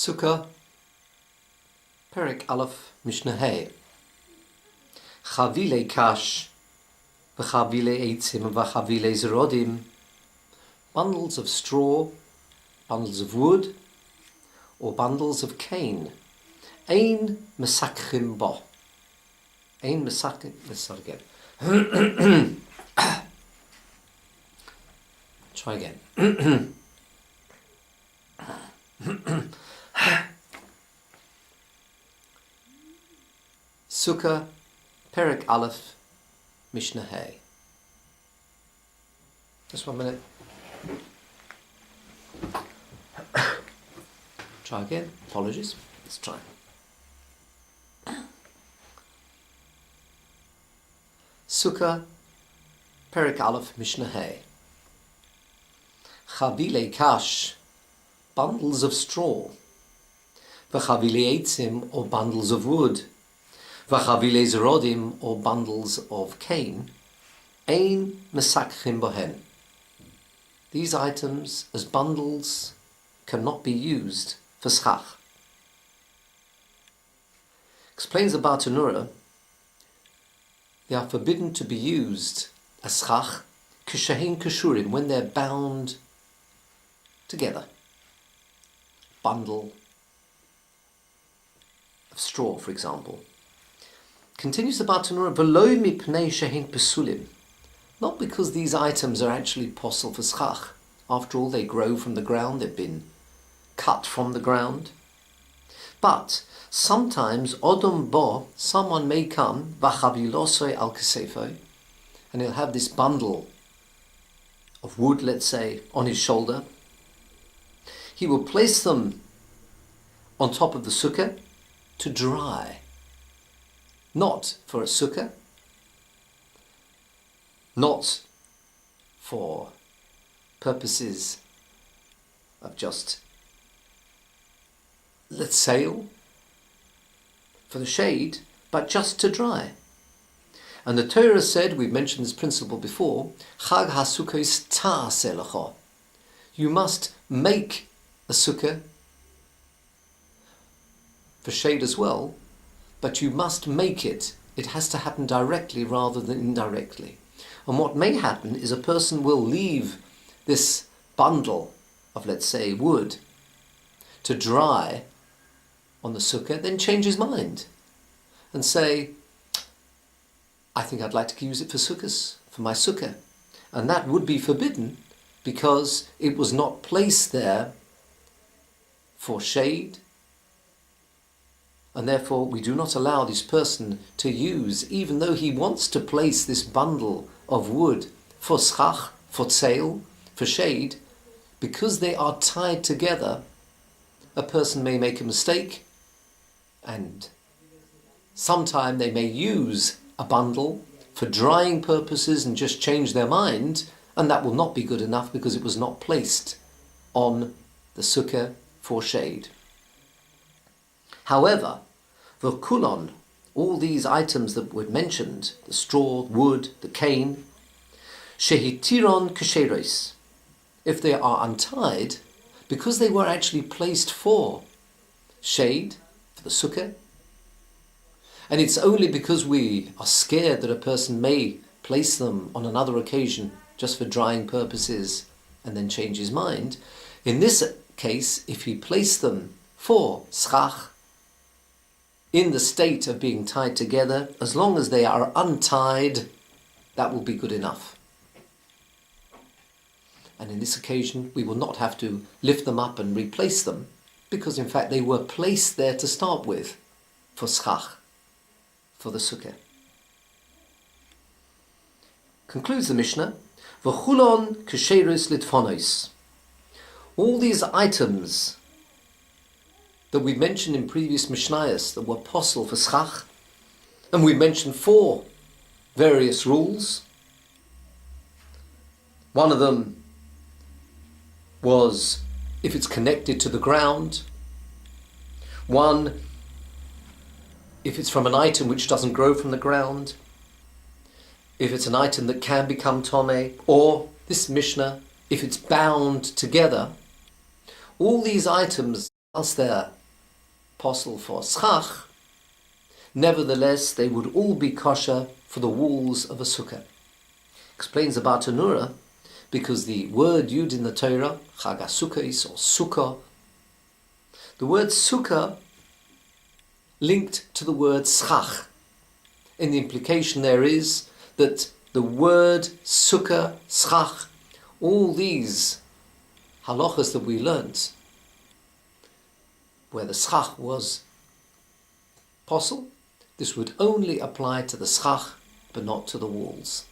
Sukkah, Perek Aleph, Mishnah. Chavile kash, v'chavile eitzim, v'chavile zerodim, bundles of straw, bundles of wood, or bundles of cane. Ein mesakchim bo. Ein mesakchim. Let's start again. Try again. Sukkah, Perek Aleph, Mishnah. Just 1 minute. Try again. Apologies. Let's try. Sukkah, Perek Aleph, Mishnah. Chavile kash, bundles of straw. V'chavile eitzim, or bundles of wood. V'chavile zerodim, or bundles of cane. Ein mesakchim bohen. These items, as bundles, cannot be used for schach. Explains the Bartanura, they are forbidden to be used as schach kishahin kashurim, when they're bound together. Bundle of straw, for example. Continues the Bartanura, v'lo mipnei shehin pesulim, not because these items are actually possible for schach. After all, they grow from the ground, they've been cut from the ground. But sometimes, odom bo, someone may come, v'chavilosoi al kesefoi, and he'll have this bundle of wood, let's say, on his shoulder. He will place them on top of the sukkah to dry. Not for a sukkah, not for purposes of just, let's sail, for the shade, but just to dry. And the Torah said, we've mentioned this principle before, Chag ha-sukkos ta'aseh lecha. You must make a sukkah for shade as well, but you must make it. It has to happen directly rather than indirectly. And what may happen is a person will leave this bundle of, let's say, wood to dry on the sukkah, then change his mind and say, I think I'd like to use it for sukkahs, for my sukkah. And that would be forbidden because it was not placed there for shade, and therefore we do not allow this person to use, even though he wants to place this bundle of wood for schach, for tzeil, for shade, because they are tied together. A person may make a mistake, and sometime they may use a bundle for drying purposes and just change their mind, and that will not be good enough because it was not placed on the sukkah for shade. However, the kulon, all these items that were mentioned, the straw, wood, the cane, shehitiron kasheros, if they are untied, because they were actually placed for shade, for the sukkah, and it's only because we are scared that a person may place them on another occasion just for drying purposes and then change his mind. In this case, if he placed them for schach, in the state of being tied together, as long as they are untied, that will be good enough. And in this occasion, we will not have to lift them up and replace them, because in fact they were placed there to start with, for schach, for the sukkah. Concludes the Mishnah, v'chulon kasheros litfonos. All these items that we mentioned in previous Mishnayos that were possible for schach, and we mentioned 4 various rules. One of them was if it's connected to the ground. One, if it's from an item which doesn't grow from the ground. If it's an item that can become tomei, or this Mishnah, if it's bound together. All these items, whilst they're possible for schach, nevertheless they would all be kosher for the walls of a sukkah. Explains the Bartanura, because the word used in the Torah, Chag HaSukkos or Sukkah, the word Sukkah linked to the word schach. And the implication there is that the word Sukkah, schach, all these halachas that we learnt, where the schach was possible, this would only apply to the schach, but not to the walls.